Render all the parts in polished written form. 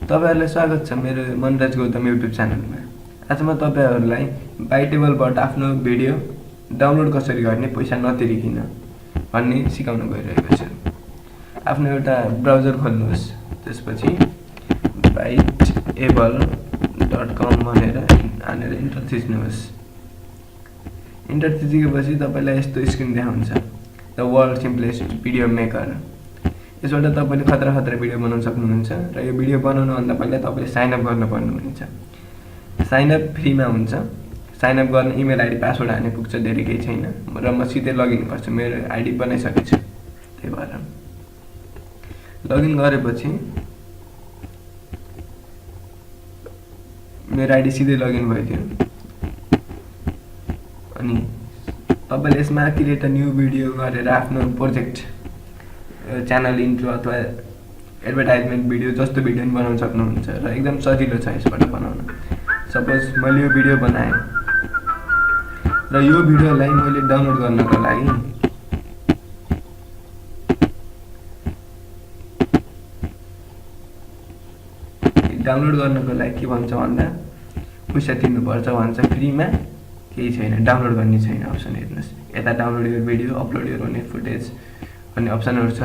तपाईहरुलाई स्वागत छ मेरो मनराज गौतम युट्युब च्यानलमा। आज म तपाईहरुलाई बाइटेबलबाट आफ्नो भिडियो डाउनलोड कसरी गर्ने पैसा नतिरिकिन भन्ने सिकाउन गइरहेको छु। आफ्नो एउटा ब्राउजर खोल्नुहोस्, त्यसपछि biteable.com भनेर इन्टर थिच्नुहोस्। इन्टर थिचेपछि तपाईलाई यस्तो स्क्रिन देखाउँछ, the world simplest video maker. यसबाट तपाईले खतरा भिडियो बनाउन सक्नुहुन्छ र यो भिडियो बनाउन भन्दा पहिला तपाईले साइन अप गर्नुपर्ने हुन्छ। साइन अप फ्रीमा हुन्छ। साइन अप गर्न इमेल आइडी पासवर्ड हाल्ने पुग्छ, धेरै केही छैन र म सिधै लगइन गर्छु। मेरो आइडी बनाइसकेको छु, त्यही भएर लगइन गरेपछि मेरो आइडी सिधै लगइन भइदियो। अनि तपाईले यसमा क्रिएट अ न्यू भिडियो गरेर आफ्नो प्रोजेक्ट च्यानल इन्ट्रो अथवा एडभर्टाइजमेन्ट भिडियो जस्तो भिडियो पनि बनाउन सक्नुहुन्छ र एकदम सजिलो छ यसबाट बनाउन। सपोज मैले यो भिडियो बनाएँ र यो भिडियोलाई मैले डाउनलोड गर्नको लागि के भन्छ भन्दा पैसा तिर्नुपर्छ भन्छ। फ्रीमा केही छैन, डाउनलोड गर्ने छैन अप्सन। हेर्नुहोस्, यता डाउनलोड यो भिडियो, अपलोड यो गर्ने फुटेज भन्ने अप्सनहरु छ।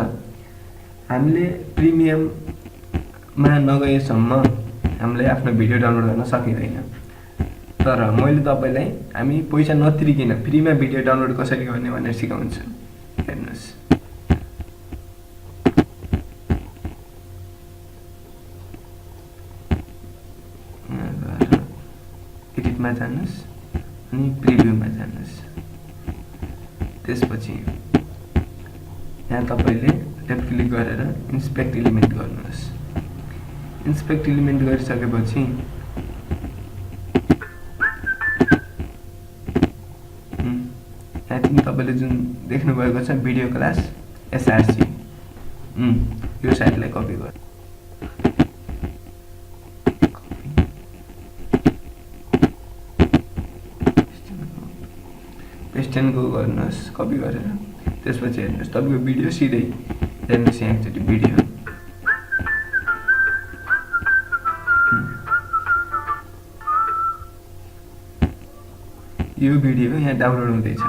हामीले प्रिमियममा नगएसम्म हामीले आफ्नो भिडियो डाउनलोड गर्न सकिदैन। तर मैले तपाईलाई हामी पैसा नतिरिकिन फ्रीमा भिडियो डाउनलोड कसरी गर्ने भनेर सिकाउँछु। हेर्नुहोस्, एडिटमा जानुहोस् अनि प्रिभ्यूमा जानुहोस्। त्यसपछि यहाँ तपाईले लेफ्ट क्लिक गरेर इन्स्पेक्ट एलिमेन्ट गर्नुहोस्। इन्स्पेक्ट एलिमेन्ट गरिसकेपछि यहाँ तपाईले जुन देख्नु भएको छ भिडियो क्लास एसआरसी, यो साइटलाई कपी गर्नु। पेस्टनको गर्नुहोस् कपी गरेर। त्यसपछि हेर्नुहोस् तपाईको भिडियो सिधै हेर्नुहोस् यहाँ एकचोटि भिडियो। यो भिडियो यहाँ डाउनलोड हुँदैछ।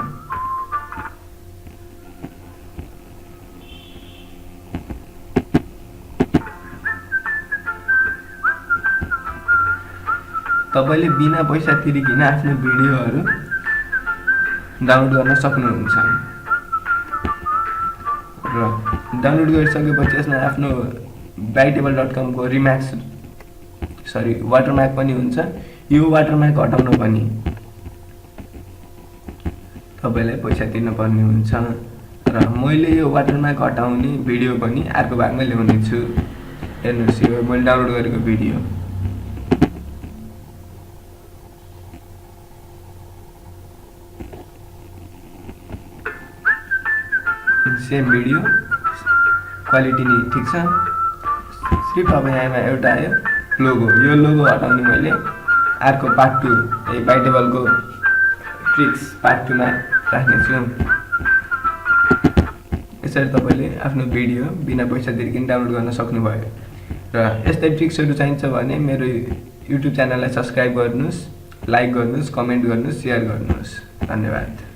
तपाईले बिना पैसा तिरिकिन आफ्नो भिडियोहरु डाउनलोड गर्न सक्नुहुन्छ र डाउनलोड गरिसकेपछि यसमा आफ्नो biteable.com को वाटरमार्क पनि हुन्छ। यो वाटरमार्क हटाउन पनि तपाईलाई पैसा तिर्न पर्ने हुन्छ र मैले यो वाटरमार्क हटाउने भिडियो पनि अर्को भागमा ल्याउने छु। हेर्नुस्, यो मैले डाउनलोड गरेको भिडियो। सेम भिडियो, क्वालिटी नि ठीक छ। सिर्फ अब यहाँ एउटा आयो लोगो। यो लोगो हटाउने मैले अर्को पार्ट 2 बाइटेबलको ट्रिक्स पार्ट 2 मा राख्ने छु। यसरी तपाईले आफ्नो भिडियो बिना पैसा तिरिकिन डाउनलोड गर्न सक्नुभयो। र यस्तै ट्रिक्सहरु चाहिन्छ भने मेरो युट्युब च्यानललाई सब्स्क्राइब गर्नुस्, लाइक गर्नुस्, कमेन्ट गर्नुस्, शेयर गर्नुस्। धन्यवाद।